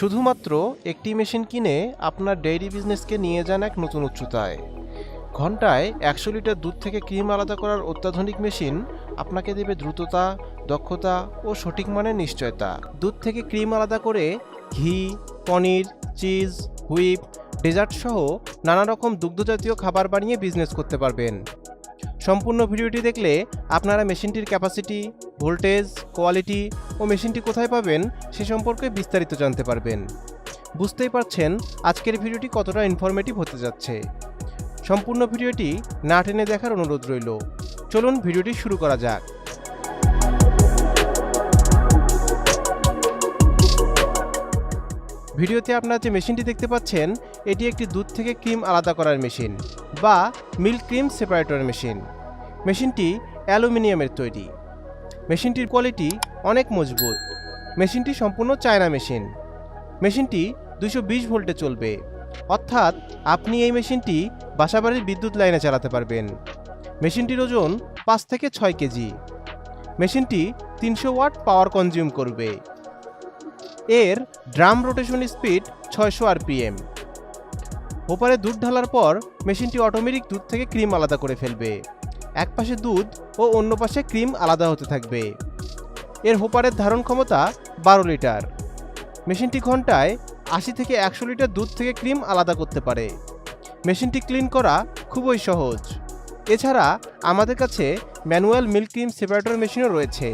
শুধুমাত্র একটি মেশিন কিনে আপনার ডেইরি বিজনেসকে নিয়ে যান এক নতুন উচ্চতায়। ঘন্টায় 100 লিটার দুধ থেকে ক্রিম আলাদা করার অত্যাধুনিক মেশিন আপনাকে দেবে দ্রুততা, দক্ষতা ও সঠিক মানের নিশ্চয়তা। দুধ থেকে ক্রিম আলাদা করে ঘি, পনির, চিজ, হুইপ, ডেজার্ট সহ নানা রকম দুগ্ধজাতীয় খাবার বানিয়ে বিজনেস করতে পারবেন। সম্পূর্ণ ভিডিওটি দেখলে আপনারা মেশিনটির ক্যাপাসিটি, ভোল্টেজ, কোয়ালিটি ও মেশিনটি কোথায় পাবেন সে সম্পর্কে বিস্তারিত জানতে পারবেন। বুঝতেই পারছেন আজকের ভিডিওটি কতটা ইনফরমেটিভ হতে যাচ্ছে। সম্পূর্ণ ভিডিওটি না টেনে দেখার অনুরোধ রইল। চলুন ভিডিওটি শুরু করা যাক। ভিডিওতে আপনারা যে মেশিনটি দেখতে পাচ্ছেন এটি একটি দুধ থেকে ক্রিম আলাদা করার মেশিন বা মিল্ক ক্রিম সেপারেটর মেশিন। মেশিনটি অ্যালুমিনিয়ামের তৈরি। মেশিনটির কোয়ালিটি অনেক মজবুত। মেশিনটি সম্পূর্ণ চায়না মেশিন। মেশিনটি 220 ভোল্টে চলবে, অর্থাৎ আপনি এই মেশিনটি বাসাবাড়ির বিদ্যুৎ লাইনে চালাতে পারবেন। মেশিনটির ওজন 5 থেকে 6 কেজি। মেশিনটি 300 ওয়াট পাওয়ার কনজিউম করবে। এর ড্রাম রোটেশন স্পিড 600 আরপিএম। হোপারে দুধ ঢালার পর মেশিনটি অটোমেটিক দুধ থেকে ক্রিম আলাদা করে ফেলবে। এক পাশে দুধ ও অন্য পাশে ক্রিম আলাদা হতে থাকবে। এর হোপারের ধারণ ক্ষমতা 12 লিটার। মেশিনটি ঘন্টায় 80 থেকে 100 লিটার দুধ থেকে ক্রিম আলাদা করতে পারে। মেশিনটি ক্লিন করা খুবই সহজ। এছাড়া আমাদের কাছে ম্যানুয়াল মিল্ক ক্রিম সেপারেটর মেশিনও রয়েছে।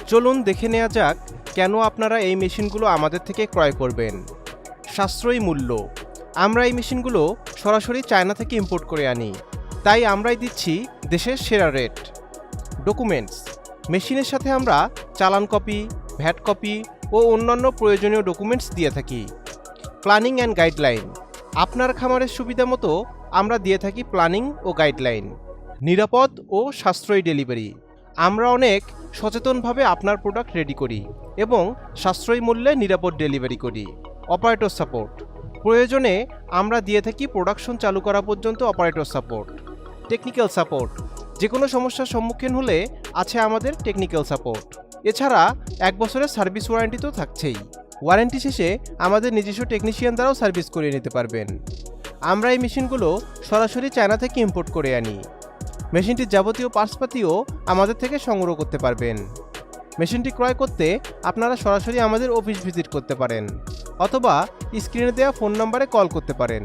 চলুন দেখে নেওয়া যাক কেন আপনারা এই মেশিনগুলো আমাদের থেকে ক্রয় করবেন। সাশ্রয়ী মূল্য। আমরা এই মেশিনগুলো সরাসরি চায়না থেকে ইম্পোর্ট করে আনি, তাই আমরাই দিচ্ছি দেশের সেরা রেট। ডকুমেন্টস। মেশিনের সাথে আমরা চালান কপি, ভ্যাট কপি ও অন্যান্য প্রয়োজনীয় ডকুমেন্টস দিয়ে থাকি। Planning and guideline. আপনার খামারের সুবিধা মতো আমরা দিয়ে থাকি প্ল্যানিং ও গাইডলাইন। নিরাপদ ও সাশ্রয়ী ডেলিভারি। আমরা অনেক সচেতনভাবে আপনার প্রোডাক্ট রেডি করি এবং সাশ্রয়ী মূল্যে নিরাপদ ডেলিভারি করি। Operator support. প্রয়োজনে আমরা দিয়ে থাকি প্রোডাকশন চালু করা পর্যন্ত অপারেটর সাপোর্ট। Technical support. যে কোনো সমস্যার সম্মুখীন হলে আছে আমাদের টেকনিক্যাল সাপোর্ট। এছাড়া 1 বছরের সার্ভিস ওয়ারেন্টি তো থাকছেই। ওয়ারেন্টি শেষে আমাদের নিজস্ব টেকনিশিয়ান দ্বারাও সার্ভিস করিয়ে নিতে পারবেন। আমরা এই মেশিনগুলো সরাসরি চায়না থেকে ইম্পোর্ট করে আনি। মেশিনটির যাবতীয় পার্টসপাতিও আমাদের থেকে সংগ্রহ করতে পারবেন। মেশিনটি ক্রয় করতে আপনারা সরাসরি আমাদের অফিস ভিজিট করতে পারেন অথবা স্ক্রিনে দেওয়া ফোন নম্বরে কল করতে পারেন।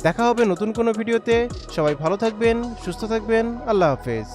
দেখা হবে নতুন কোনো ভিডিওতে। সবাই ভালো থাকবেন, সুস্থ থাকবেন। আল্লাহ হাফেজ।